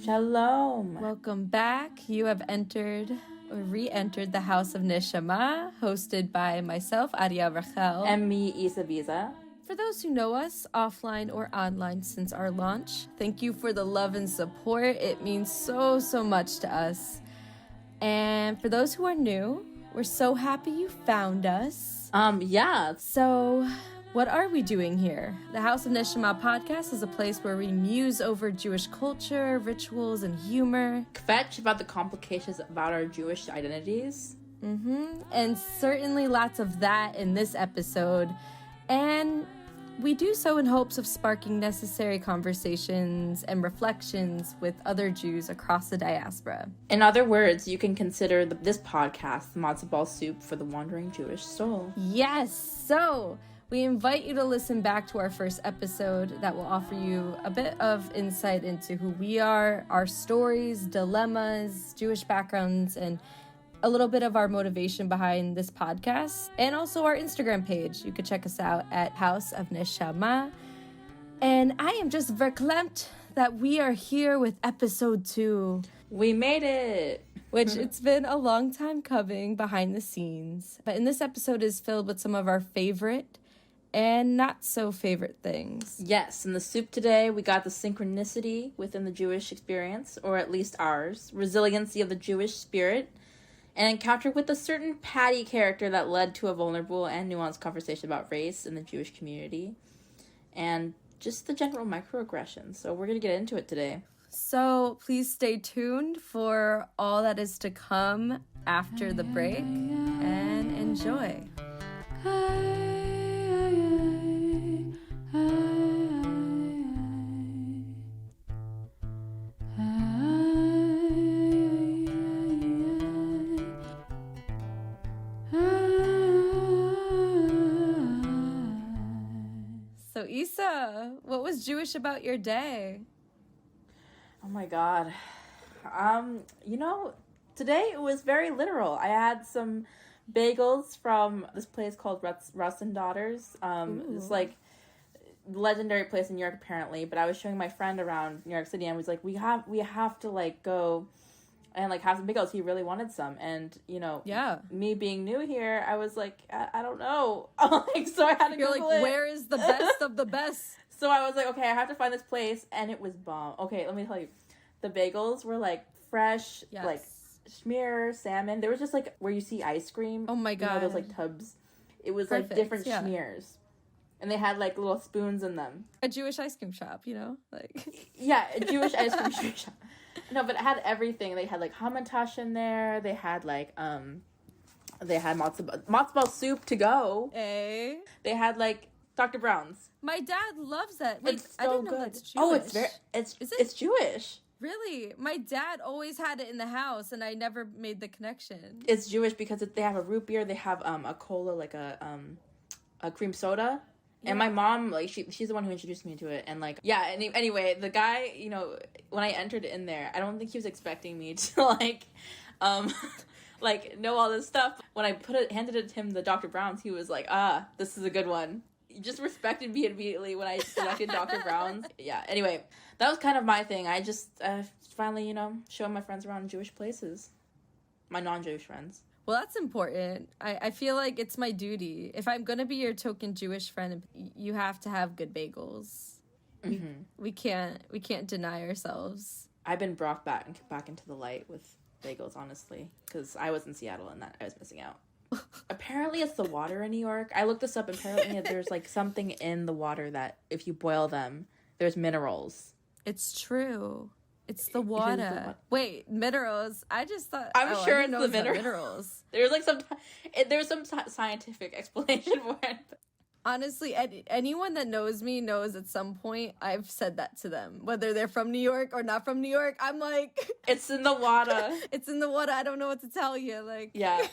Shalom. Welcome back. You have entered or re-entered the House of Neshama, hosted by myself, Ariel, And me, Isa. For those who know us, offline or online since our launch, thank you for the love and support. It means so much to us. And for those who are new, we're so happy you found us. Yeah. So, what are we doing here? The House of Neshama podcast is a place where we muse over Jewish culture, rituals, and humor. Kvetch about the complications about our Jewish identities. And certainly lots of that in this episode. And we do so in hopes of sparking necessary conversations and reflections with other Jews across the diaspora. In other words, you can consider this podcast the matzo ball soup for the wandering Jewish soul. Yes, so we invite you to listen back to our first episode that will offer you a bit of insight into who we are, our stories, dilemmas, Jewish backgrounds, and a little bit of our motivation behind this podcast, and also our Instagram page. You can check us out at House of Neshama. And I am just verklempt that we are here with episode 2. We made it! Which it's been a long time coming behind the scenes. But in this episode is filled with some of our favorite and not so favorite things. Yes, in the soup today, we got the synchronicity within the Jewish experience, or at least ours, resiliency of the Jewish spirit, an encounter with a certain Patty character that led to a vulnerable and nuanced conversation about race in the Jewish community, and just the general microaggressions. So we're going to get into it today. So please stay tuned for all that is to come after the break, and enjoy. So Isa, what was Jewish about your day? Oh my god. Today it was very literal. I had some bagels from this place called Russ and Daughters. It's like legendary place in New York apparently, but I was showing my friend around New York City and was like, we have to like go and like have some bagels. He really wanted some, and me being new here, I was like, I don't know. So I had to Google it. Where is the best of the best? So I was like, okay, I have to find this place, and it was bomb. Okay, let me tell you, the bagels were like fresh, like schmear salmon. There was just like where you see ice cream. Oh my god, those like tubs. It was perfect. Like different schmears, and they had like little spoons in them. A Jewish ice cream shop, like yeah, a Jewish ice cream shop. No, but it had everything. They had like hamantash in there. They had like they had matzo ball soup to go. Hey, they had like Dr. Brown's. My dad loves that. Wait, it's so I didn't good. know that's Jewish. Oh, it's Jewish. Really? My dad always had it in the house, and I never made the connection. It's Jewish because they have a root beer. They have a cola, like a cream soda. Yeah. And my mom, like, she's the one who introduced me to it. And, like, yeah, anyway, the guy, when I entered in there, I don't think he was expecting me to, like, know all this stuff. When I handed it to him, the Dr. Brown's, he was like, this is a good one. He just respected me immediately when I selected Dr. Brown's. Yeah, anyway, that was kind of my thing. I just finally, showing my friends around Jewish places. My non-Jewish friends. Well, that's important. I feel like it's my duty. If I'm going to be your token Jewish friend, you have to have good bagels. Mm-hmm. We can't deny ourselves. I've been brought back into the light with bagels, honestly, because I was in Seattle and that I was missing out. Apparently it's the water in New York. I looked this up. Apparently there's like something in the water that if you boil them, there's minerals. It's true. It's the water. Wait, minerals? I just thought. I'm sure it's the minerals. There's like there's some scientific explanation for it. Honestly, anyone that knows me knows at some point I've said that to them, whether they're from New York or not from New York. I'm like, it's in the water. It's in the water. I don't know what to tell you. Like, yeah.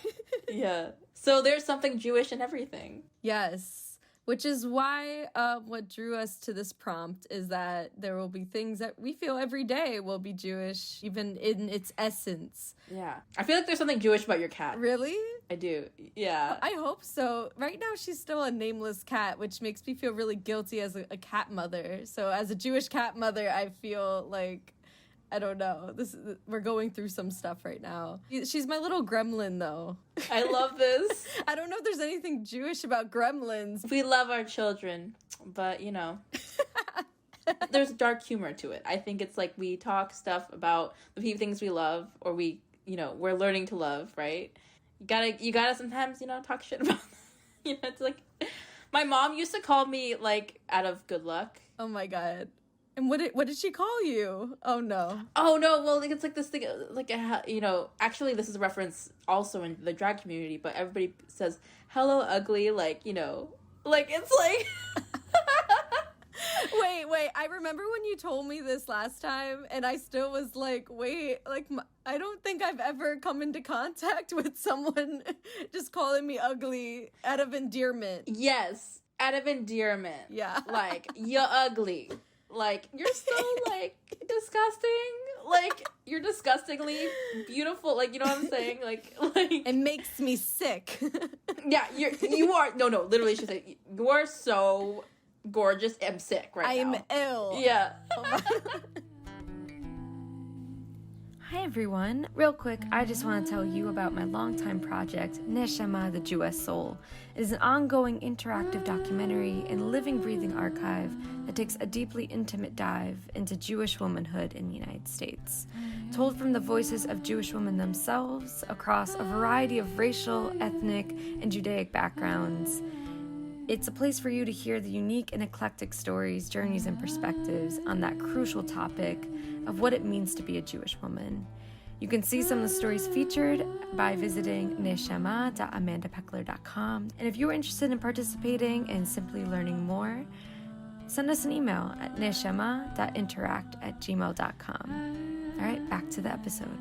So there's something Jewish in everything. Yes. Which is why what drew us to this prompt is that there will be things that we feel every day will be Jewish, even in its essence. Yeah. I feel like there's something Jewish about your cat. Really? I do. Yeah. I hope so. Right now she's still a nameless cat, which makes me feel really guilty as a cat mother. So as a Jewish cat mother, I feel like I don't know. We're going through some stuff right now. She's my little gremlin, though. I love this. I don't know if there's anything Jewish about gremlins. We love our children, but, you know, there's dark humor to it. I think it's like we talk stuff about the things we love, or we're learning to love, right? You gotta sometimes, talk shit about them. It's like, my mom used to call me, like, out of good luck. Oh my God. And what did she call you? Oh no. Oh no, well, like, it's like this thing, like, actually this is a reference also in the drag community, but everybody says, hello, ugly, like, like, it's like... Wait, I remember when you told me this last time, and I still was like, wait, like, I don't think I've ever come into contact with someone just calling me ugly out of endearment. Yes, out of endearment. Yeah. Like, you're ugly. Like, you're so, like, disgusting. Like, you're disgustingly beautiful. Like, you know what I'm saying? Like. It makes me sick. Yeah, you are. No, literally, she said, you are so gorgeous and sick right now. I'm ill. Yeah. Hi everyone. Real quick, I just want to tell you about my longtime project, Neshama, the Jewish Soul. It is an ongoing interactive documentary and living, breathing archive that takes a deeply intimate dive into Jewish womanhood in the United States, told from the voices of Jewish women themselves across a variety of racial, ethnic, and Judaic backgrounds. It's a place for you to hear the unique and eclectic stories, journeys, and perspectives on that crucial topic of what it means to be a Jewish woman. You can see some of the stories featured by visiting neshama.amandapeckler.com. And if you're interested in participating and simply learning more, send us an email at neshama.interact@gmail.com. All right, back to the episode.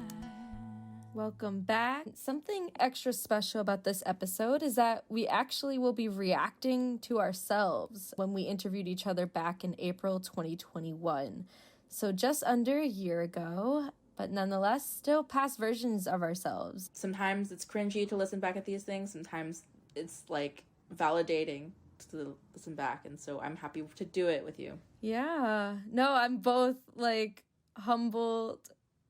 Welcome back. Something extra special about this episode is that we actually will be reacting to ourselves when we interviewed each other back in April 2021. So just under a year ago, but nonetheless, still past versions of ourselves. Sometimes it's cringy to listen back at these things. Sometimes it's, like, validating to listen back. And so I'm happy to do it with you. Yeah. No, I'm both, like, humbled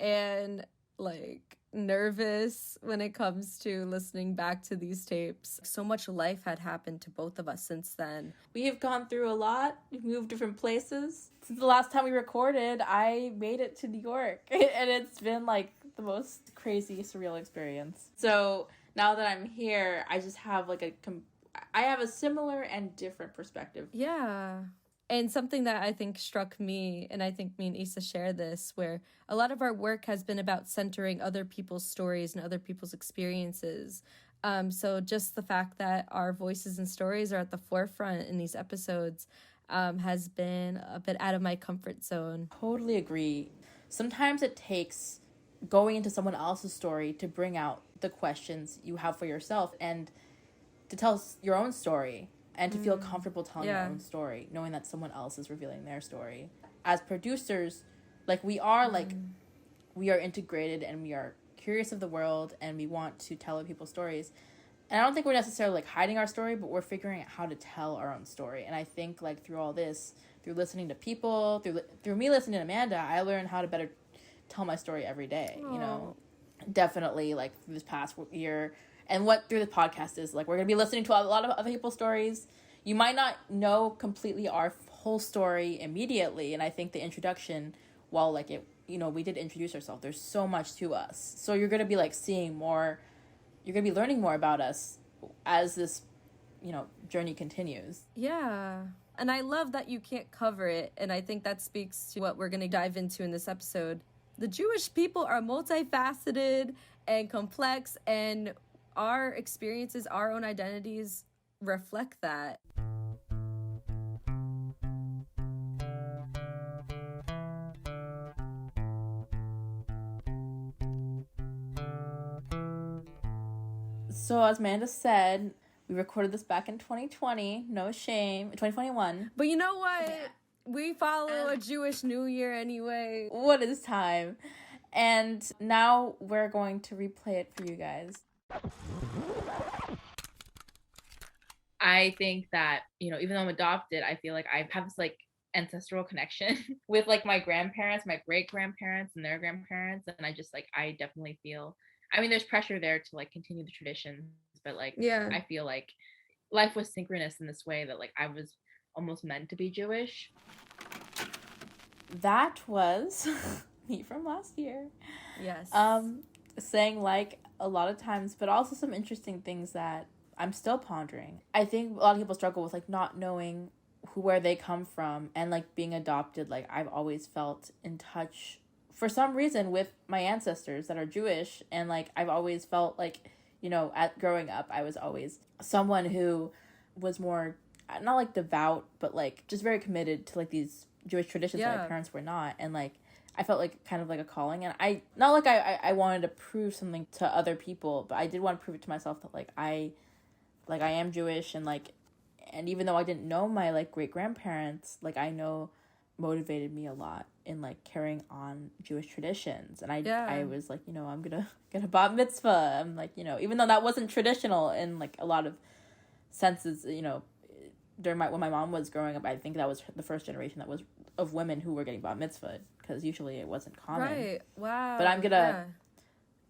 and, like, nervous when it comes to listening back to these tapes. So much life had happened to both of us since then. We have gone through a lot. We've moved different places. Since the last time we recorded, I made it to New York. And it's been, like, the most crazy, surreal experience. So now that I'm here, I just have, like, I have a similar and different perspective. Yeah. And something that I think struck me, and I think me and Issa share this, where a lot of our work has been about centering other people's stories and other people's experiences. So just the fact that our voices and stories are at the forefront in these episodes has been a bit out of my comfort zone. Totally agree. Sometimes it takes going into someone else's story to bring out the questions you have for yourself and to tell your own story. And to feel comfortable telling your own story, knowing that someone else is revealing their story. As producers, like, we are integrated and we are curious of the world and we want to tell other people's stories. And I don't think we're necessarily, like, hiding our story, but we're figuring out how to tell our own story. And I think, like, through all this, through listening to people, through me listening to Amanda, I learned how to better tell my story every day. Aww. You know, definitely, like, through this past year. And what through the podcast is, like, we're going to be listening to a lot of other people's stories. You might not know completely our whole story immediately. And I think the introduction, while, like, it, we did introduce ourselves, there's so much to us. So you're going to be, like, seeing more, you're going to be learning more about us as this, journey continues. Yeah. And I love that you can't cover it. And I think that speaks to what we're going to dive into in this episode. The Jewish people are multifaceted and complex, and our experiences, our own identities reflect that. So as Amanda said, we recorded this back in 2020, no shame, 2021. But you know what? Yeah. We follow a Jewish New Year anyway. What is time? And now we're going to replay it for you guys. I think that, even though I'm adopted, I feel like I have this, like, ancestral connection with like my grandparents, my great grandparents and their grandparents. And I just like, I definitely feel, I mean, there's pressure there to like continue the traditions, but like, Yeah. I feel like life was synchronous in this way that like I was almost meant to be Jewish. That was me from last year. Yes. Saying like a lot of times, but also some interesting things that I'm still pondering. I think a lot of people struggle with like not knowing where they come from and like being adopted. Like I've always felt in touch for some reason with my ancestors that are Jewish, and like I've always felt like, you know, at growing up I was always someone who was more not like devout, but like just very committed to like these Jewish traditions that my parents were not. And like I felt like kind of like a calling, and I not like I wanted to prove something to other people, but I did want to prove it to myself that like I am Jewish. And like, and even though I didn't know my like great grandparents, like I know motivated me a lot in like carrying on Jewish traditions. And I was like, you know, I'm gonna get a bat mitzvah. I'm like, you know, even though that wasn't traditional in like a lot of senses, you know, when my mom was growing up, I think that was the first generation that was of women who were getting bat mitzvah, because usually it wasn't common. Right. Wow. But I'm gonna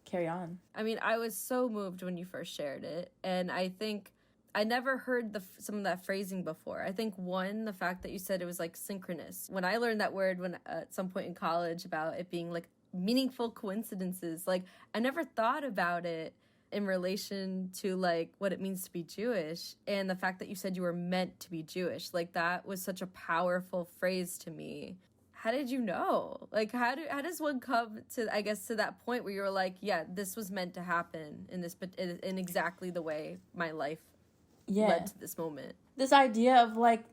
carry on. I mean, I was so moved when you first shared it, and I think I never heard some of that phrasing before. I think the fact that you said it was like synchronous. When I learned that word at some point in college about it being like meaningful coincidences, like I never thought about it in relation to like what it means to be Jewish, and the fact that you said you were meant to be Jewish, like that was such a powerful phrase to me. How did you know? Like how does one come to, I guess, to that point where you're like, yeah, this was meant to happen in exactly the way my life led to this moment? This idea of like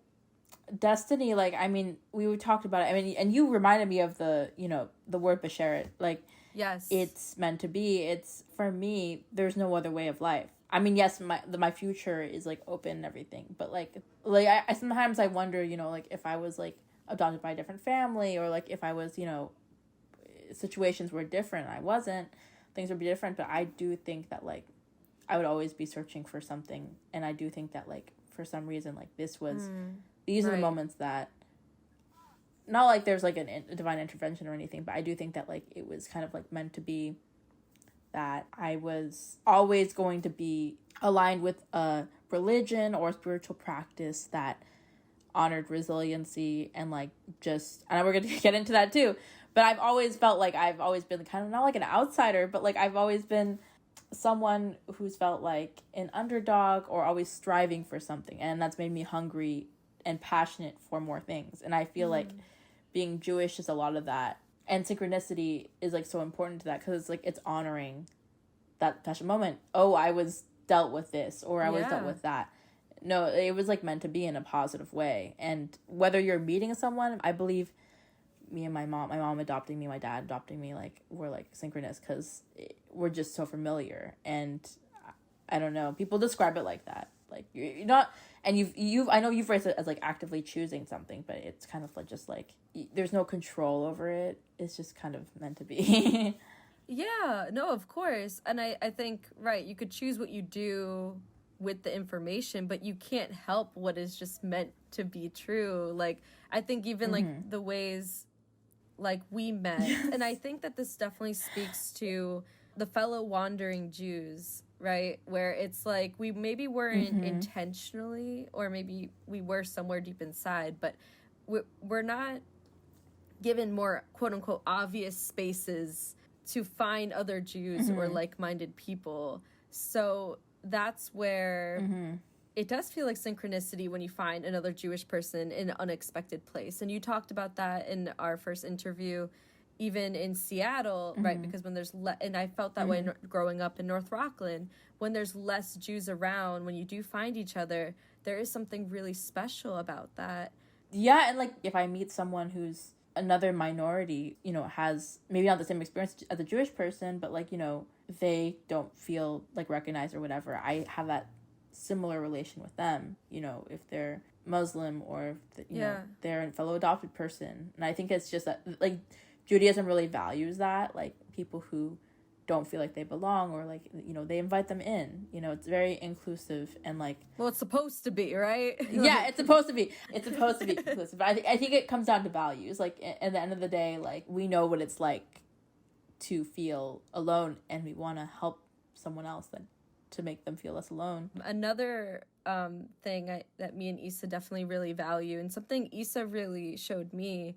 destiny, like I mean, we talked about it. I mean, and you reminded me of the, you know, the word basheret, like yes, it's meant to be. It's, for me, there's no other way of life. I mean, yes, my future is like open and everything, but like I sometimes I wonder, you know, like if I was like adopted by a different family, or like if I was, you know, situations were different, I wasn't, things would be different. But I do think that like I would always be searching for something, and I do think that like for some reason like these are the moments that, not like there's like a divine intervention or anything, but I do think that like it was kind of like meant to be, that I was always going to be aligned with a religion or a spiritual practice that honored resiliency, and like just, and we're going to get into that too, but I've always felt like I've always been kind of not like an outsider, but like I've always been someone who's felt like an underdog or always striving for something, and that's made me hungry and passionate for more things. And I feel like being Jewish is a lot of that, and synchronicity is like so important to that, because it's like it's honoring that special moment. Oh, I was dealt with this, or I was dealt with that. No, it was like meant to be in a positive way. And whether you're meeting someone, I believe me and my mom adopting me, my dad adopting me, like we're like synchronous, because we're just so familiar. And I don't know, people describe it like that, like you're not, and I know you've phrased it as like actively choosing something, but it's kind of like just like there's no control over it, it's just kind of meant to be. Yeah, no, of course. And I think, right, you could choose what you do with the information, but you can't help what is just meant to be true. Like I think even like the ways like we met, and I think that this definitely speaks to the fellow wandering Jews, right, where it's like we maybe weren't intentionally, or maybe we were somewhere deep inside, but we're not given more quote unquote obvious spaces to find other Jews or like-minded people. So that's where it does feel like synchronicity when you find another Jewish person in an unexpected place. And you talked about that in our first interview, even in Seattle, right? Because when there's and I felt that way growing up in North Rockland, when there's less Jews around, when you do find each other, there is something really special about that. Yeah, and like if I meet someone who's another minority, you know, has maybe not the same experience as a Jewish person, but like, you know, they don't feel like recognized or whatever, I have that similar relation with them, you know, if they're Muslim, or if you know, they're a fellow adopted person. And I think it's just that like Judaism really values that, like people who don't feel like they belong, or like, you know, they invite them in. You know, it's very inclusive and like, well, it's supposed to be, right? Yeah, it's supposed to be inclusive. But I think it comes down to values. Like, at the end of the day, like, we know what it's like to feel alone, and we want to help someone else then to make them feel less alone. Another thing that me and Issa definitely really value, and something Issa really showed me,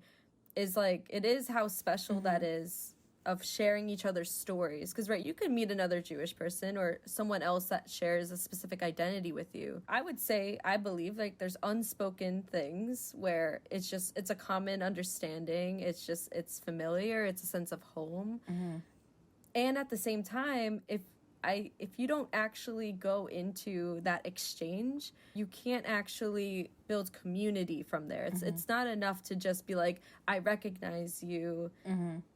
is like, it is how special that is of sharing each other's stories. Because, right, you could meet another Jewish person or someone else that shares a specific identity with you. I would say, I believe, like, there's unspoken things where it's a common understanding. It's familiar. It's a sense of home. And at the same time, if you don't actually go into that exchange, you can't actually build community from there. It's not enough to just be like, I recognize you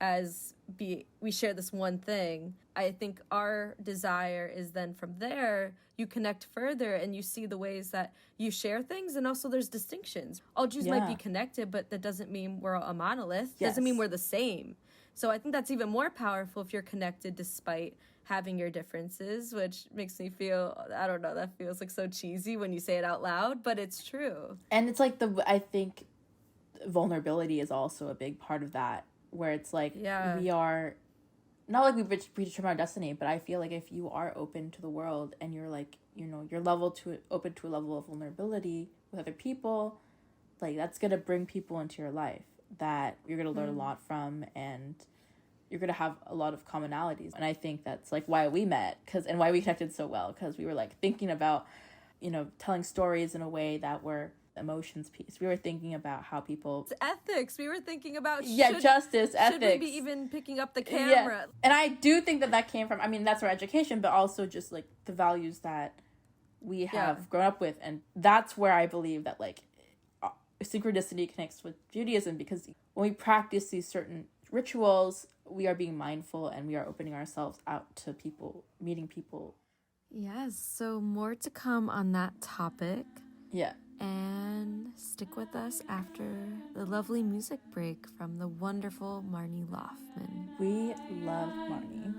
as we share this one thing. I think our desire is then from there, you connect further and you see the ways that you share things, and also there's distinctions. All Jews might be connected, but that doesn't mean we're a monolith. Doesn't mean we're the same. So I think that's even more powerful if you're connected despite having your differences, which makes me feel, I don't know, that feels like so cheesy when you say it out loud, but it's true. And it's like I think vulnerability is also a big part of that, where it's like, we are, not like we predetermine our destiny, but I feel like if you are open to the world and you're like, you know, you're open to a level of vulnerability with other people, like, that's going to bring people into your life that you're going to learn a lot from, and you're going to have a lot of commonalities. And I think that's like why we met, and why we connected so well, because we were like thinking about, you know, telling stories in a way that were emotions piece. We were thinking about how people... It's ethics. We were thinking about... justice, ethics. Should we be even picking up the camera? Yeah. And I do think that came from, I mean, that's our education, but also just like the values that we have grown up with. And that's where I believe that like synchronicity connects with Judaism, because when we practice these certain rituals, we are being mindful and we are opening ourselves out to people, meeting people. Yes, so more to come on that topic. Yeah. And stick with us after the lovely music break from the wonderful Marnie Loftman. We love Marnie.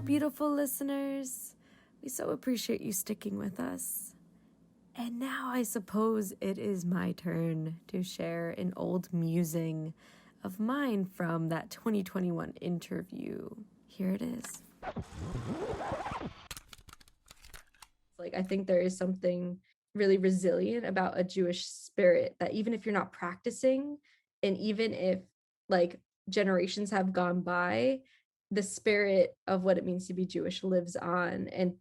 Beautiful listeners, we so appreciate you sticking with us. And now I suppose it is my turn to share an old musing of mine from that 2021 interview. Here it is. Like, I think there is something really resilient about a Jewish spirit, that even if you're not practicing, and even if like generations have gone by, the spirit of what it means to be Jewish lives on, and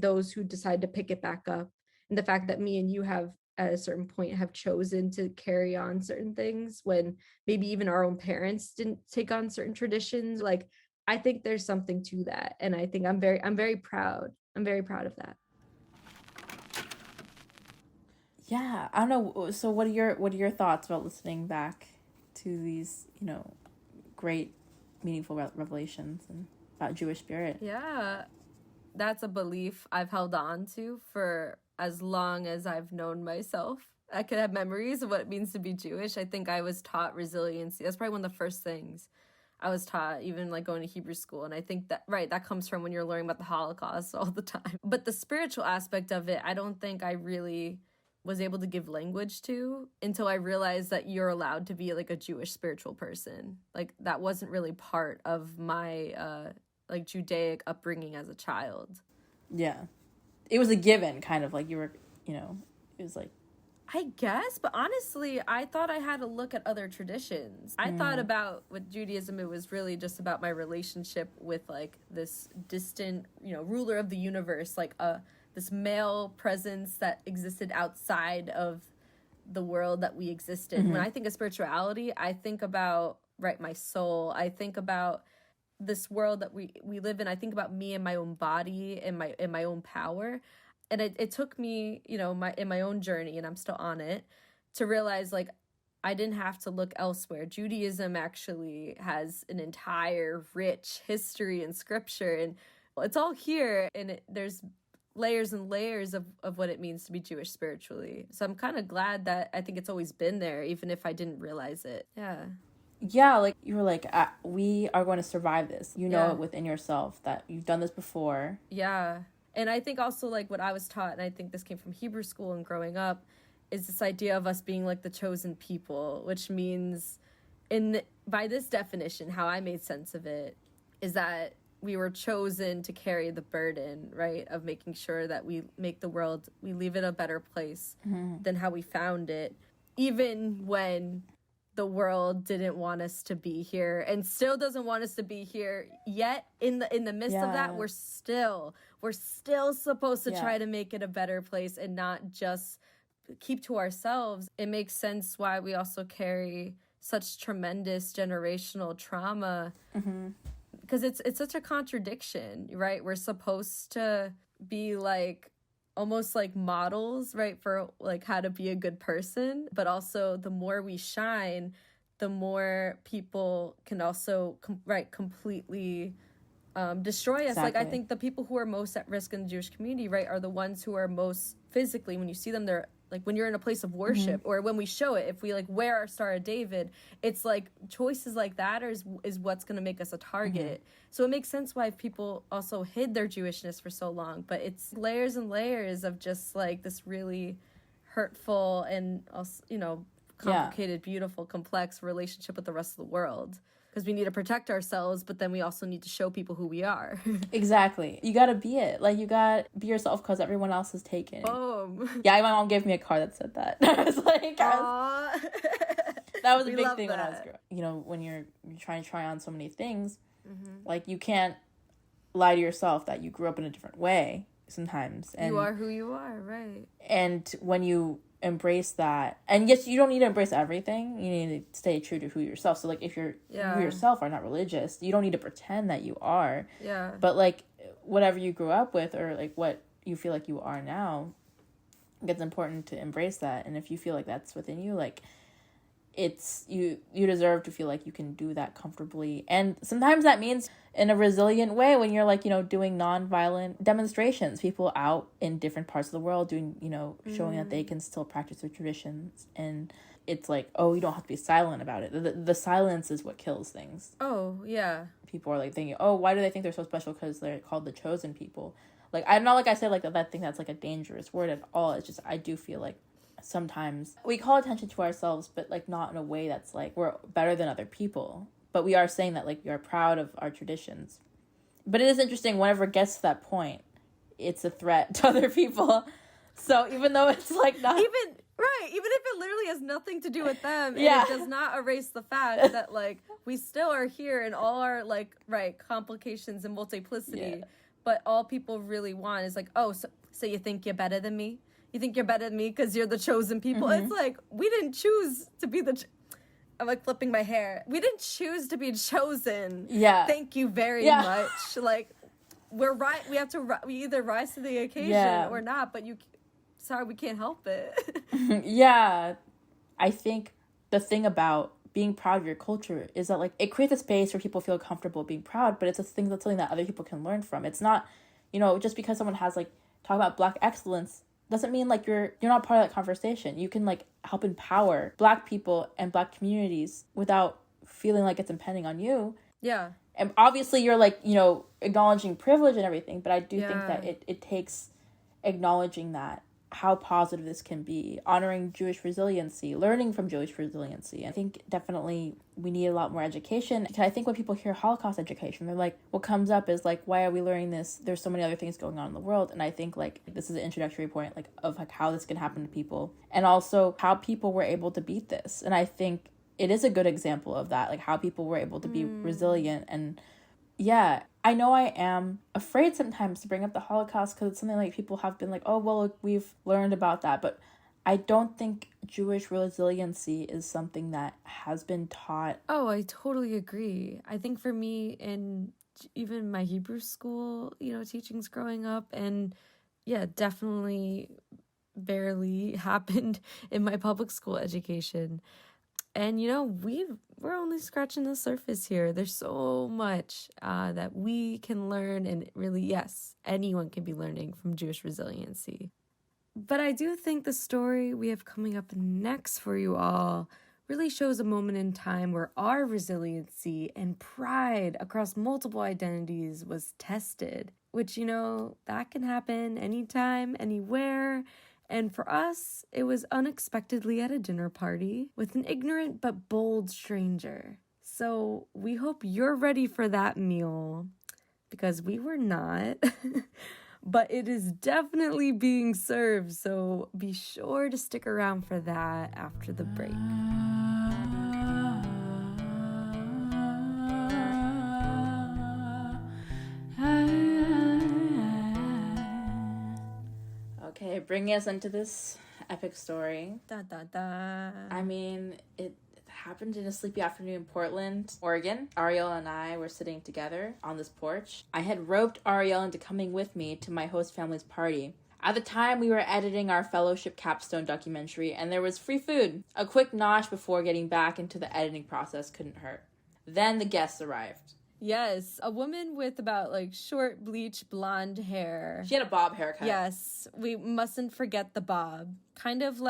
those who decide to pick it back up, and the fact that me and you have at a certain point have chosen to carry on certain things when maybe even our own parents didn't take on certain traditions. Like, I think there's something to that, and I think I'm very proud of that. Yeah, I don't know. So what are your thoughts about listening back to these, you know, great meaningful revelations and about Jewish spirit? Yeah, that's a belief I've held on to for as long as I've known myself. I could have memories of what it means to be Jewish. I think I was taught resiliency. That's probably one of the first things I was taught, even like going to Hebrew school. And I think that comes from when you're learning about the Holocaust all the time. But the spiritual aspect of it, I don't think I really was able to give language to until I realized that you're allowed to be like a Jewish spiritual person. Like, that wasn't really part of my like Judaic upbringing as a child. Yeah. It was a given, kind of like you were, you know, it was like, I guess, but honestly, I thought I had to look at other traditions. I thought about, with Judaism, it was really just about my relationship with like this distant, you know, ruler of the universe, like this male presence that existed outside of the world that we exist in. When I think of spirituality, I think about, right, my soul. I think about this world that we live in. I think about me and my own body and my own power. And it took me, you know, in my own journey, and I'm still on it, to realize like I didn't have to look elsewhere. Judaism actually has an entire rich history in scripture, and it's all here, and there's layers and layers of what it means to be Jewish spiritually. So I'm kind of glad that I think it's always been there, even if I didn't realize it. Yeah. Yeah, like you were like, we are going to survive this. You know it within yourself that you've done this before. Yeah. And I think also like what I was taught, and I think this came from Hebrew school and growing up, is this idea of us being like the chosen people, which means by this definition, how I made sense of it is that we were chosen to carry the burden, right, of making sure that we make the world, we leave it a better place than how we found it, even when the world didn't want us to be here and still doesn't want us to be here yet. In the midst of that, we're still supposed to try to make it a better place and not just keep to ourselves. It makes sense why we also carry such tremendous generational trauma, because it's such a contradiction, right? We're supposed to be like almost like models, right, for like how to be a good person, but also the more we shine, the more people can also completely destroy us. Like I think the people who are most at risk in the Jewish community, right, are the ones who are most physically, when you see them, they're like when you're in a place of worship, or when we show it, if we like wear our Star of David, it's like choices like that is what's going to make us a target. So it makes sense why people also hid their Jewishness for so long, but it's layers and layers of just like this really hurtful and also, you know, complicated, beautiful, complex relationship with the rest of the world. Because we need to protect ourselves, but then we also need to show people who we are. Exactly. You gotta be it. Like, you gotta be yourself because everyone else is taken. Boom. Yeah, my mom gave me a card that said that. I was like, that was a big thing when I was growing up. You know, when you're trying to try on so many things, like, you can't lie to yourself that you grew up in a different way sometimes. And you are who you are, right. And when you embrace that, and yes, you don't need to embrace everything, you need to stay true to who yourself. So like if you're who yourself are not religious, you don't need to pretend that you are, but like whatever you grew up with or like what you feel like you are now, it's important to embrace that. And if you feel like that's within you, like it's you deserve to feel like you can do that comfortably. And sometimes that means in a resilient way when you're like, you know, doing nonviolent demonstrations, people out in different parts of the world doing, you know, showing that they can still practice their traditions. And it's like, oh, you don't have to be silent about it. The silence is what kills things. Oh, yeah. People are like thinking, oh, why do they think they're so special? Because they're called the chosen people. Like, I'm not like I said, like that thing that's like a dangerous word at all. It's just, I do feel like sometimes we call attention to ourselves, but like not in a way that's like we're better than other people, but we are saying that like we are proud of our traditions. But it is interesting, whenever it gets to that point, it's a threat to other people. So even though it's like not even if it literally has nothing to do with them, and it does not erase the fact that like we still are here in all our like complications and multiplicity, but all people really want is like, oh, so you think you're better than me? You think you're better than me because you're the chosen people? It's like, we didn't choose to be I'm like flipping my hair. We didn't choose to be chosen. Yeah. Thank you very much. Like, we're right. We have to, we either rise to the occasion or not, but sorry, we can't help it. Yeah. I think the thing about being proud of your culture is that like it creates a space where people feel comfortable being proud, but it's that's something that other people can learn from. It's not, you know, just because someone has like talk about Black excellence doesn't mean like you're not part of that conversation. You can like help empower Black people and Black communities without feeling like it's impending on you. Yeah. And obviously you're like, you know, acknowledging privilege and everything, but I do think that it takes acknowledging that how positive this can be, honoring Jewish resiliency, learning from Jewish resiliency. I think definitely we need a lot more education. I think when people hear Holocaust education, they're like, what comes up is like, why are we learning this? There's so many other things going on in the world. And I think like this is an introductory point like of like how this can happen to people and also how people were able to beat this. And I think it is a good example of that, like how people were able to be resilient. And yeah, I know I am afraid sometimes to bring up the Holocaust because it's something like people have been like, oh, well, we've learned about that. But I don't think Jewish resiliency is something that has been taught. Oh, I totally agree. I think for me, in even my Hebrew school, you know, teachings growing up and yeah, definitely barely happened in my public school education. And, we're only scratching the surface here. There's so much that we can learn. And really, yes, anyone can be learning from Jewish resiliency. But I do think the story we have coming up next for you all really shows a moment in time where our resiliency and pride across multiple identities was tested, which, that can happen anytime, anywhere. And for us, it was unexpectedly at a dinner party with an ignorant but bold stranger. So we hope you're ready for that meal, because we were not. But it is definitely being served, so be sure to stick around for that after the break. Okay, bringing us into this epic story. Da, da, da. I mean, it happened in a sleepy afternoon in Portland, Oregon. Ariel and I were sitting together on this porch. I had roped Ariel into coming with me to my host family's party. At the time, we were editing our fellowship capstone documentary, and there was free food. A quick nosh before getting back into the editing process couldn't hurt. Then the guests arrived. Yes, a woman with about short bleach blonde hair. She had a bob haircut. Yes, we mustn't forget the bob. Kind of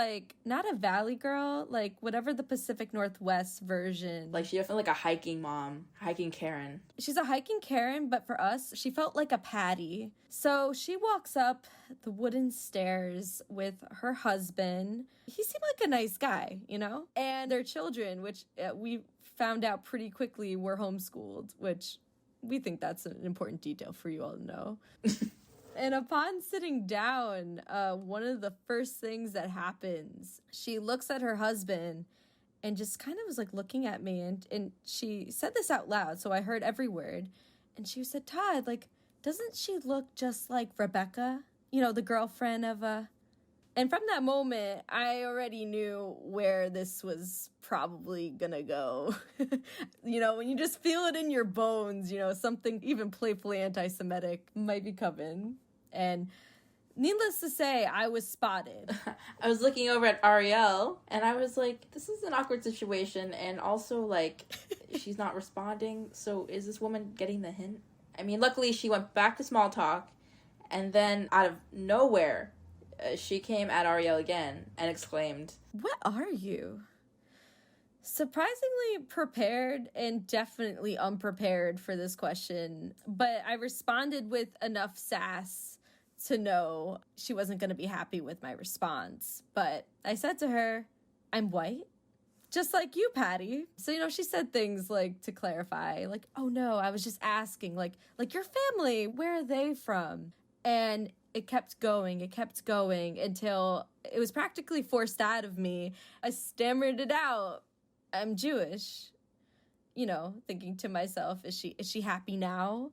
not a valley girl, whatever the Pacific Northwest version. She definitely a hiking mom, hiking Karen. She's a hiking Karen, but for us, she felt like a Patty. So she walks up the wooden stairs with her husband. He seemed like a nice guy, and their children, which we found out pretty quickly were homeschooled, which we think that's an important detail for you all to know. And upon sitting down, one of the first things that happens, she looks at her husband and just kind of was looking at me, and she said this out loud, so I heard every word. And she said, Todd, doesn't she look just like Rebecca? The girlfriend of And from that moment, I already knew where this was probably gonna go. When you just feel it in your bones, something even playfully anti-Semitic might be coming. And needless to say, I was spotted. I was looking over at Ariel, and I was like, this is an awkward situation, and also, she's not responding, so is this woman getting the hint? I mean, luckily, she went back to small talk, and then, out of nowhere, she came at Ariel again and exclaimed, "What are you?" Surprisingly prepared and definitely unprepared for this question, but I responded with enough sass to know she wasn't going to be happy with my response. But I said to her, "I'm white, just like you, Patty." So, she said things to clarify, "Oh no, I was just asking, your family, where are they from?" And it kept going until it was practically forced out of me. I stammered it out. "I'm Jewish." Thinking to myself, is she happy now?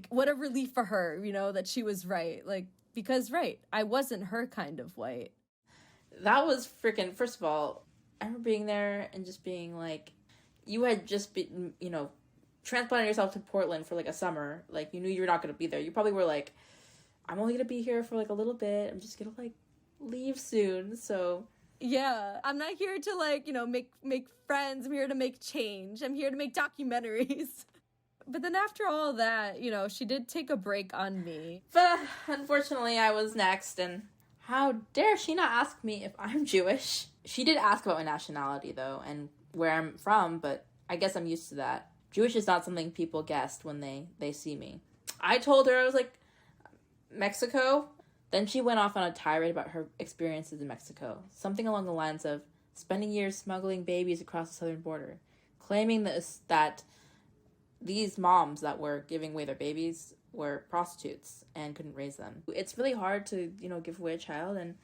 What a relief for her, that she was right. Because I wasn't her kind of white. That was freaking, first of all, I remember being there and just being you had just been, transplanted yourself to Portland for a summer. You knew you were not going to be there. You probably were I'm only going to be here for a little bit. I'm just going to leave soon. So yeah, I'm not here to make friends. I'm here to make change. I'm here to make documentaries. But then after all that, she did take a break on me. But unfortunately, I was next, and how dare she not ask me if I'm Jewish? She did ask about my nationality, though, and where I'm from, but I guess I'm used to that. Jewish is not something people guessed when they see me. I told her, I was Mexico? Then she went off on a tirade about her experiences in Mexico. Something along the lines of spending years smuggling babies across the southern border. Claiming that these moms that were giving away their babies were prostitutes and couldn't raise them. It's really hard to, give away a child, and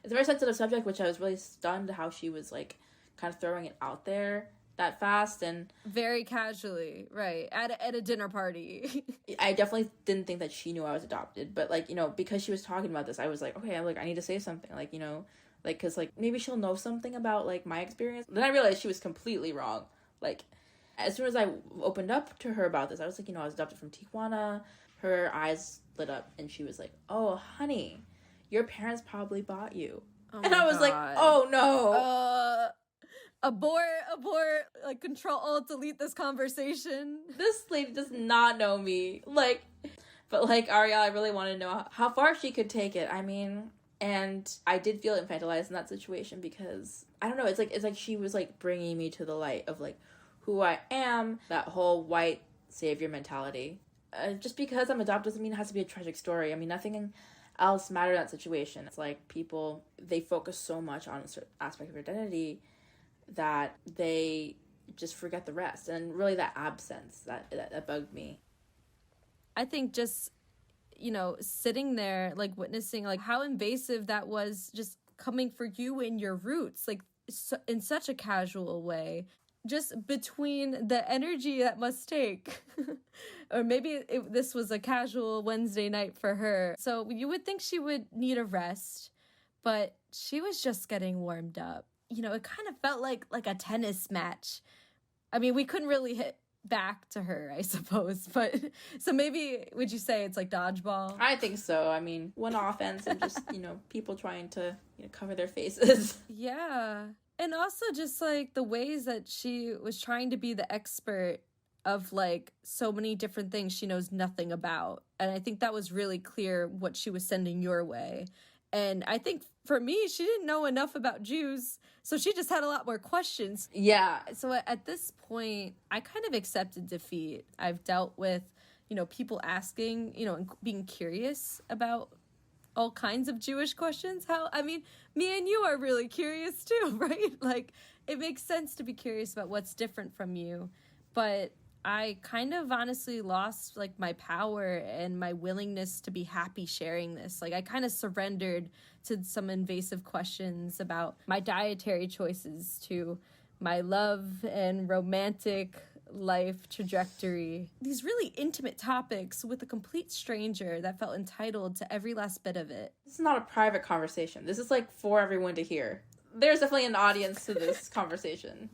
it's a very sensitive subject, which I was really stunned how she was, kind of throwing it out there that fast and very casually, right, at a dinner party. I definitely didn't think that she knew I was adopted, but because she was talking about this, I was okay, I need to say something, because maybe she'll know something about my experience. Then I realized she was completely wrong. As soon as I opened up to her about this, I was I was adopted from Tijuana. Her eyes lit up, and she was like, "Oh, honey, your parents probably bought you." Oh and I was like, "Oh no." Abort, like Control Alt delete this conversation. This lady does not know me. Like, but like Ariel, I really want to know how far she could take it. I mean, and I did feel infantilized in that situation because I don't know. It's like she was like bringing me to the light of like who I am. That whole white savior mentality. Just because I'm adopted doesn't mean it has to be a tragic story. I mean, nothing else mattered in that situation. It's like people, they focus so much on a certain aspect of identity that they just forget the rest. And really that absence that bugged me. I think just, you know, sitting there, like witnessing like how invasive that was, just coming for you and your roots, like in such a casual way, just between the energy that must take, or maybe this was a casual Wednesday night for her. So you would think she would need a rest, but she was just getting warmed up. You know, it kind of felt like a tennis match. I mean, we couldn't really hit back to her, I suppose, but so maybe would you say it's like dodgeball? I think so. I mean, one offense and just, you know, people trying to, you know, cover their faces. Yeah. And also just like the ways that she was trying to be the expert of like so many different things she knows nothing about. And I think that was really clear what she was sending your way. And I think for me, she didn't know enough about Jews, so she just had a lot more questions. Yeah. So at this point, I kind of accepted defeat. I've dealt with, you know, people asking, you know, and being curious about all kinds of Jewish questions. I mean, me and you are really curious too, right? Like, it makes sense to be curious about what's different from you. But I kind of honestly lost like my power and my willingness to be happy sharing this. Like I kind of surrendered to some invasive questions about my dietary choices, to my love and romantic life trajectory. These really intimate topics with a complete stranger that felt entitled to every last bit of it. This is not a private conversation. This is like for everyone to hear. There's definitely an audience to this conversation.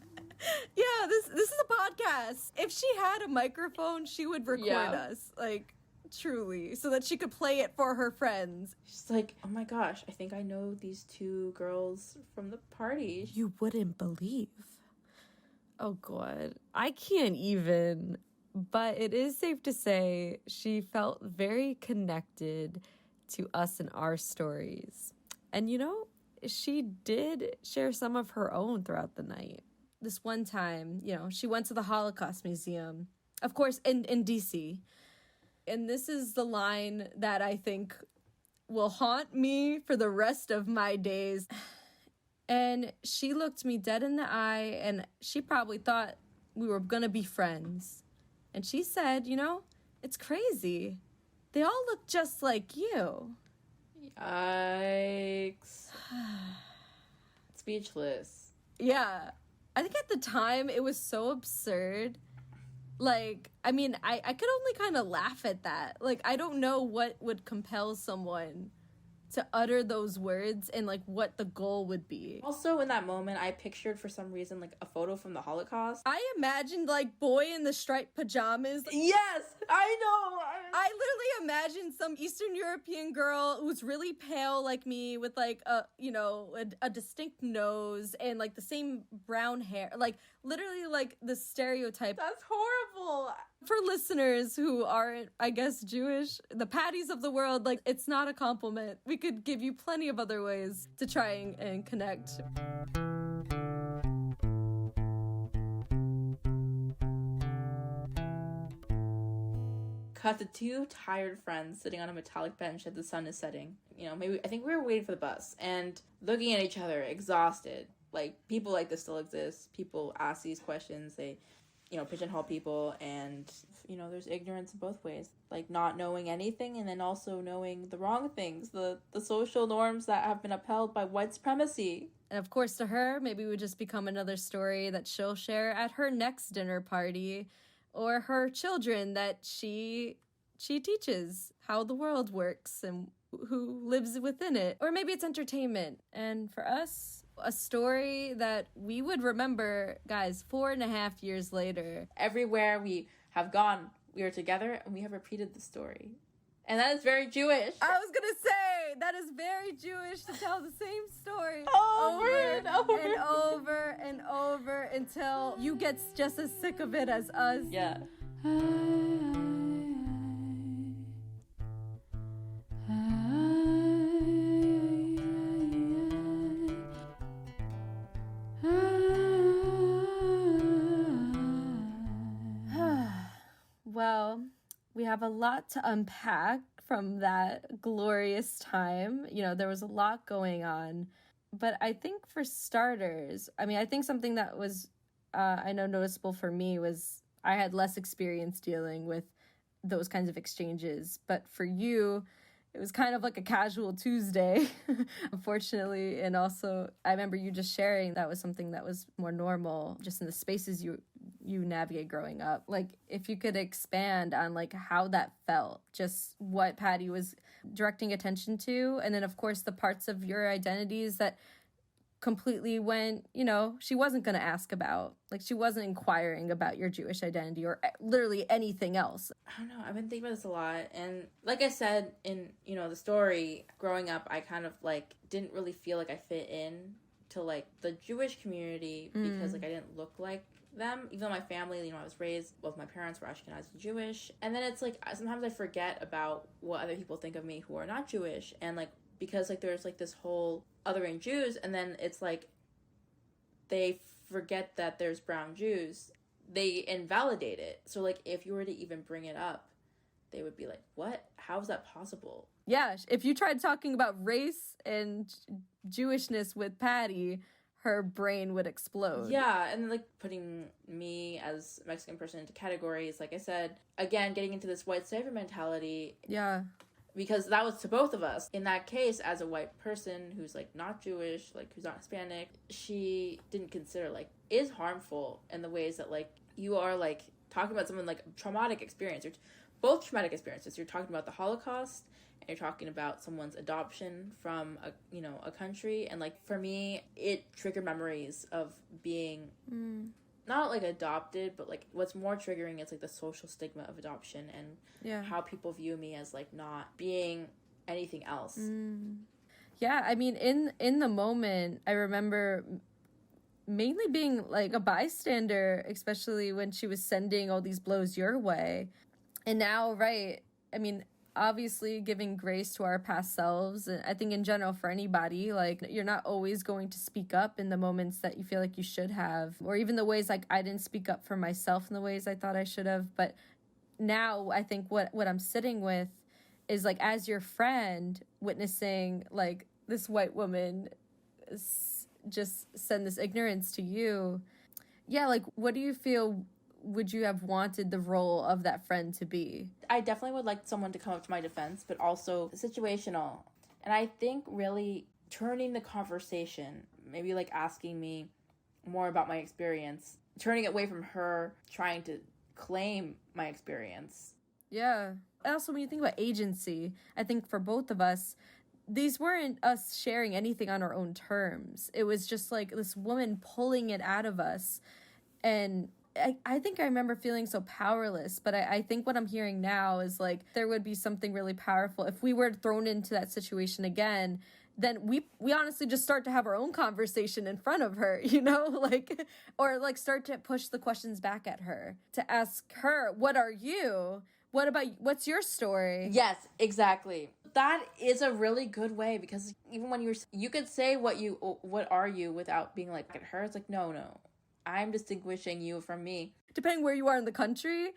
Yeah, this is a podcast. If she had a microphone, she would record us, like, truly, so that she could play it for her friends. She's like, oh my gosh, I think I know these two girls from the party. You wouldn't believe. Oh, God. I can't even. But it is safe to say she felt very connected to us and our stories. And, you know, she did share some of her own throughout the night. This one time, you know, she went to the Holocaust Museum, of course, in DC. And this is the line that I think will haunt me for the rest of my days. And she looked me dead in the eye, and she probably thought we were going to be friends. And she said, you know, it's crazy. They all look just like you. Yikes. Speechless. Yeah. I think at the time it was so absurd. Like, I mean, I could only kind of laugh at that. Like, I don't know what would compel someone to utter those words and, like, what the goal would be. Also, in that moment, I pictured, for some reason, like, a photo from the Holocaust. I imagined, like, boy in the striped pajamas. Yes! I know! I literally imagined some Eastern European girl who's really pale like me with, like, a distinct nose and, like, the same brown hair. Like, literally, like, the stereotype. That's horrible! For listeners who aren't, I guess, Jewish, the patties of the world, like, it's not a compliment. We could give you plenty of other ways to try and connect. Cut to two tired friends sitting on a metallic bench as the sun is setting. You know, I think we were waiting for the bus and looking at each other, exhausted. Like, people like this still exist. People ask these questions. They, you know, pigeonhole people, and, you know, there's ignorance in both ways. Like, not knowing anything and then also knowing the wrong things, the social norms that have been upheld by white supremacy. And of course, to her, maybe it would just become another story that she'll share at her next dinner party, or her children that she teaches how the world works and who lives within it. Or maybe it's entertainment. And for us, a story that we would remember, guys, 4.5 years later. Everywhere we have gone, we are together, and we have repeated the story. And that is very Jewish. I was gonna say that is very Jewish to tell the same story Over and over and over and over until you get just as sick of it as us. Yeah. Well, we have a lot to unpack from that glorious time. You know, there was a lot going on. But I think for starters, I mean, I think something that was, I know, noticeable for me was I had less experience dealing with those kinds of exchanges. But for you, it was kind of like a casual Tuesday, unfortunately. And also, I remember you just sharing that was something that was more normal just in the spaces you navigate growing up. Like, if you could expand on like how that felt, just what Patty was directing attention to. And then, of course, the parts of your identities that completely went, you know, she wasn't going to ask about. Like, she wasn't inquiring about your Jewish identity or literally anything else. I don't know. I've been thinking about this a lot. And like I said in, you know, the story, growing up, I kind of like didn't really feel like I fit in to like the Jewish community because like I didn't look like them. Even though my family, you know, I was raised, both my parents were Ashkenazi Jewish. And then it's like, sometimes I forget about what other people think of me who are not Jewish. And like, because like there's like this whole othering Jews, and then it's like they forget that there's brown Jews. They invalidate it. So like if you were to even bring it up, they would be like, what? How is that possible? Yeah, if you tried talking about race and Jewishness with Patty, her brain would explode. Yeah, and like putting me as a Mexican person into categories, like I said, again, getting into this white savior mentality. Yeah. Because that was to both of us. In that case, as a white person who's, like, not Jewish, like, who's not Hispanic, she didn't consider, like, is harmful in the ways that, like, you are, like, talking about someone, like, traumatic experience. Or both traumatic experiences. You're talking about the Holocaust, and you're talking about someone's adoption from, a country. And, like, for me, it triggered memories of being... not like adopted, but like what's more triggering is like the social stigma of adoption and how people view me as like not being anything else. Yeah, I mean, in the moment, I remember mainly being like a bystander, especially when she was sending all these blows your way. And now, right, I mean, obviously giving grace to our past selves. And I think in general for anybody, like you're not always going to speak up in the moments that you feel like you should have, or even the ways like I didn't speak up for myself in the ways I thought I should have. But now I think what I'm sitting with is like, as your friend, witnessing like this white woman just send this ignorance to you. Yeah, like what do you feel would you have wanted the role of that friend to be? I definitely would like someone to come up to my defense, but also situational. And I think really turning the conversation, maybe like asking me more about my experience, turning it away from her trying to claim my experience. Yeah. Also, when you think about agency, I think for both of us, these weren't us sharing anything on our own terms. It was just like this woman pulling it out of us. And I think I remember feeling so powerless, but I think what I'm hearing now is like there would be something really powerful if we were thrown into that situation again. Then we honestly just start to have our own conversation in front of her, you know, like, or like start to push the questions back at her to ask her, what are you? What about, what's your story? Yes, exactly. That is a really good way, because even when you could say what are you without being like at her. It's like, no. I'm distinguishing you from me. Depending where you are in the country,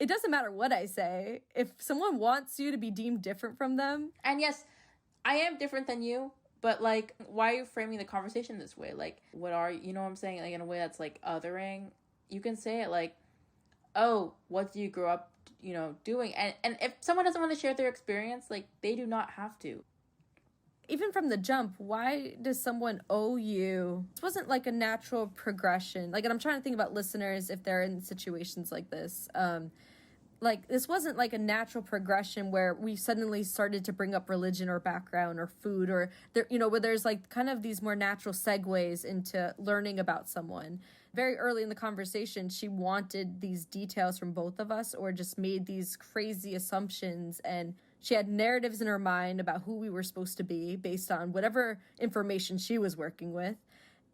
it doesn't matter what I say. If someone wants you to be deemed different from them. And yes, I am different than you, but like, why are you framing the conversation this way? Like, what are you know what I'm saying? Like in a way that's like othering. You can say it like, oh, what do you grow up, doing? And if someone doesn't want to share their experience, like they do not have to. Even from the jump, why does someone owe you? This wasn't like a natural progression. Like, and I'm trying to think about listeners if they're in situations like this. Like, this wasn't like a natural progression where we suddenly started to bring up religion or background or food or, there, where there's like kind of these more natural segues into learning about someone. Very early in the conversation, she wanted these details from both of us or just made these crazy assumptions and She had narratives in her mind about who we were supposed to be based on whatever information she was working with.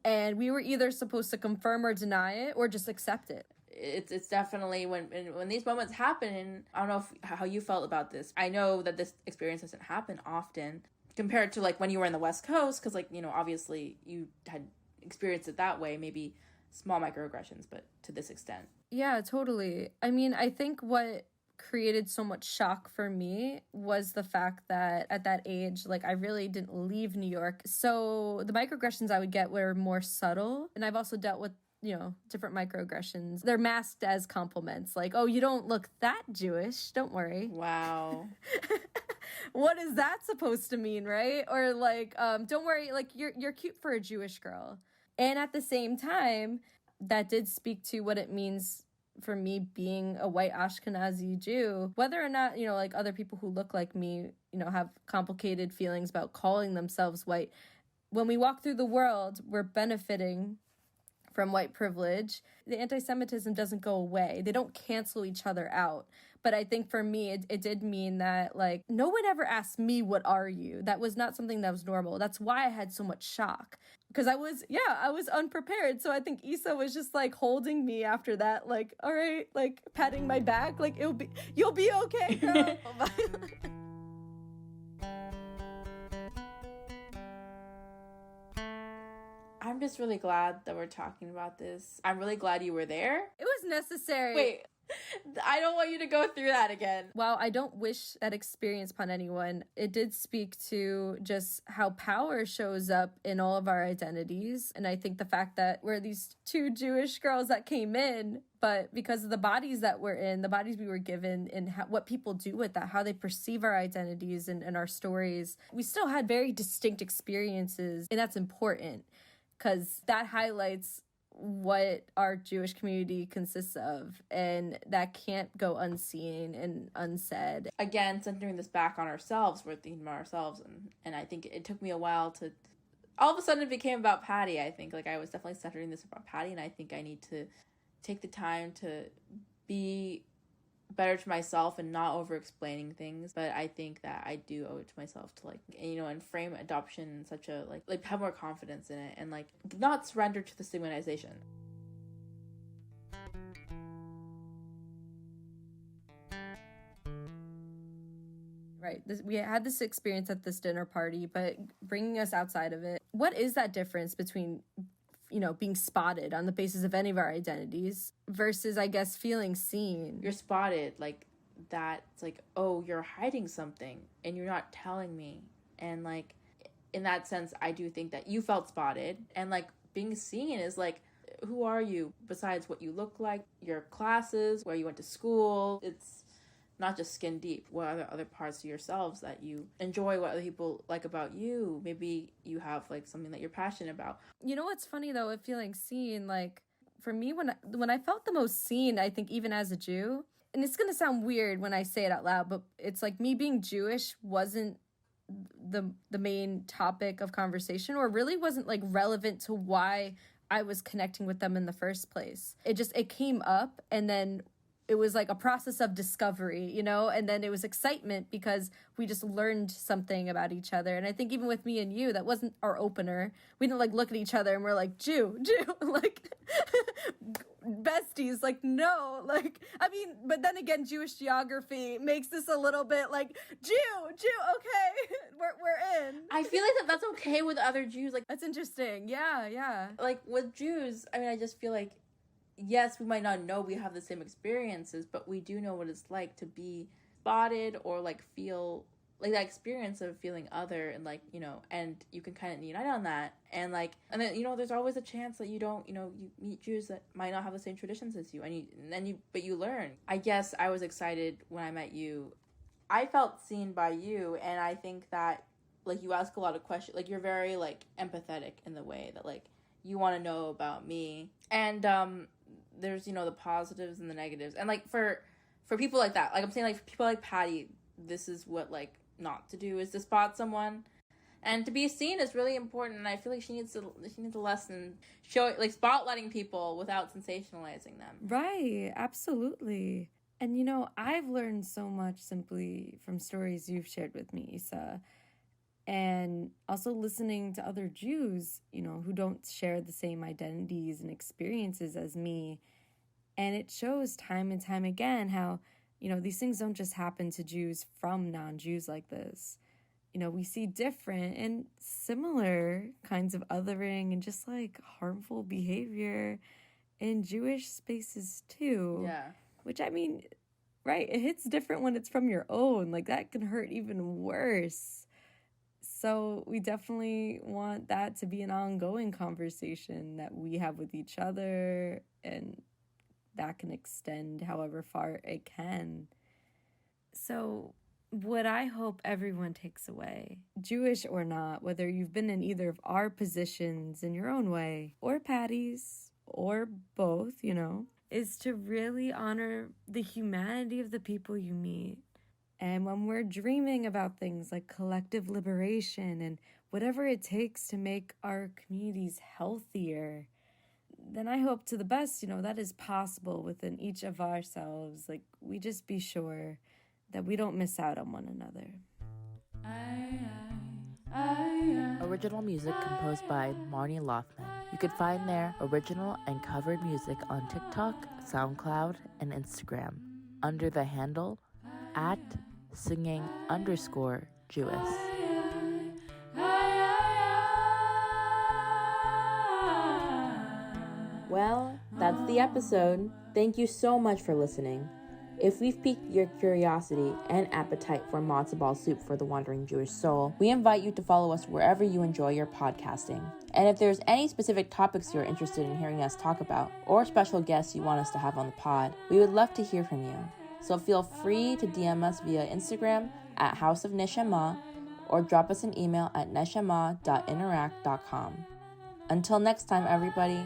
And we were either supposed to confirm or deny it or just accept it. It's definitely when these moments happen, and I don't know how you felt about this. I know that this experience doesn't happen often compared to like when you were in the West Coast, because like, you know, obviously you had experienced it that way, maybe small microaggressions, but to this extent. Yeah, totally. I mean, I think what created so much shock for me was the fact that at that age, like, I really didn't leave New York. So the microaggressions I would get were more subtle. And I've also dealt with, you know, different microaggressions. They're masked as compliments. Like, oh, you don't look that Jewish. Don't worry. Wow. What is that supposed to mean, right? Or like, don't worry, like, you're cute for a Jewish girl. And at the same time, that did speak to what it means for me being a white Ashkenazi Jew, whether or not, you know, like other people who look like me, you know, have complicated feelings about calling themselves white. When we walk through the world, we're benefiting from white privilege. The anti-Semitism doesn't go away. They don't cancel each other out. But I think for me, it did mean that, like, no one ever asked me, what are you? That was not something that was normal. That's why I had so much shock. Because I was unprepared. So I think Issa was just, like, holding me after that, like, all right, like, patting my back, like, you'll be okay, girl. I'm just really glad that we're talking about this. I'm really glad you were there. It was necessary. Wait, I don't want you to go through that again. While I don't wish that experience upon anyone, it did speak to just how power shows up in all of our identities. And I think the fact that we're these two Jewish girls that came in, but because of the bodies that we're in, the bodies we were given, and what people do with that, how they perceive our identities and our stories, we still had very distinct experiences. And that's important, because that highlights what our Jewish community consists of, and that can't go unseen and unsaid. Again, centering this back on ourselves, we're thinking about ourselves, and I think it took me a while to, all of a sudden it became about Patty. I think, like, I was definitely centering this about Patty, and I think I need to take the time to be better to myself and not over explaining things. But I think that I do owe it to myself to, like, you know, and frame adoption in such a like have more confidence in it, and like not surrender to the stigmatization. Right. We had this experience at this dinner party, but bringing us outside of it, what is that difference between, you know, being spotted on the basis of any of our identities versus, I guess, feeling seen? You're spotted, like, that's like, oh, you're hiding something and you're not telling me. And like, in that sense, I do think that you felt spotted. And like, being seen is like, who are you besides what you look like, your classes, where you went to school? It's not just skin deep. What are the other parts of yourselves that you enjoy, what other people like about you? Maybe you have like something that you're passionate about. You know what's funny though, with feeling seen, like, for me, when I felt the most seen, I think even as a Jew, and it's gonna sound weird when I say it out loud, but it's like me being Jewish wasn't the main topic of conversation, or really wasn't like relevant to why I was connecting with them in the first place. It came up, and then it was like a process of discovery, you know, and then it was excitement because we just learned something about each other. And I think even with me and you, that wasn't our opener. We didn't like look at each other and we're like, Jew, like besties, like, no, like, I mean, but then again, Jewish geography makes this a little bit like, Jew, okay, we're in. I feel like that's okay with other Jews. Like, that's interesting. Yeah. Like with Jews, I mean, I just feel like, yes, we might not know we have the same experiences, but we do know what it's like to be spotted or like feel like that experience of feeling other, and like, you know, and you can kind of unite on that. And like, and then, you know, there's always a chance that you don't, you know, you meet Jews that might not have the same traditions as you, but you learn. I guess I was excited when I met you. I felt seen by you, and I think that like you ask a lot of questions, like you're very like empathetic in the way that like you want to know about me. And there's, you know, the positives and the negatives. And like for people like that, like I'm saying, like for people like Patty, this is what like not to do, is to spot someone. And to be seen is really important, and I feel like she needs a lesson, show like spotlighting people without sensationalizing them. Right, absolutely. And I've learned so much simply from stories you've shared with me, Isa, and also listening to other Jews, who don't share the same identities and experiences as me. And it shows time and time again how, these things don't just happen to Jews from non-Jews like this. We see different and similar kinds of othering and just like harmful behavior in Jewish spaces too. Yeah. Which, I mean, right, it hits different when it's from your own. Like, that can hurt even worse. So we definitely want that to be an ongoing conversation that we have with each other, and that can extend however far it can. So what I hope everyone takes away, Jewish or not, whether you've been in either of our positions in your own way, or Patty's, or both, is to really honor the humanity of the people you meet. And when we're dreaming about things like collective liberation and whatever it takes to make our communities healthier, then I hope to the best, that is possible within each of ourselves. Like, we just be sure that we don't miss out on one another. Original music composed by Marnie Lothman. You could find their original and covered music on TikTok, SoundCloud, and Instagram under the handle @singing_Jewess. Well, that's the episode. Thank you so much for listening. If we've piqued your curiosity and appetite for matzo ball soup for the wandering Jewish soul, we invite you to follow us wherever you enjoy your podcasting. And if there's any specific topics you're interested in hearing us talk about, or special guests you want us to have on the pod, we would love to hear from you. So feel free to DM us via Instagram at House of Neshama, or drop us an email at neshama.interact.com. Until next time, everybody.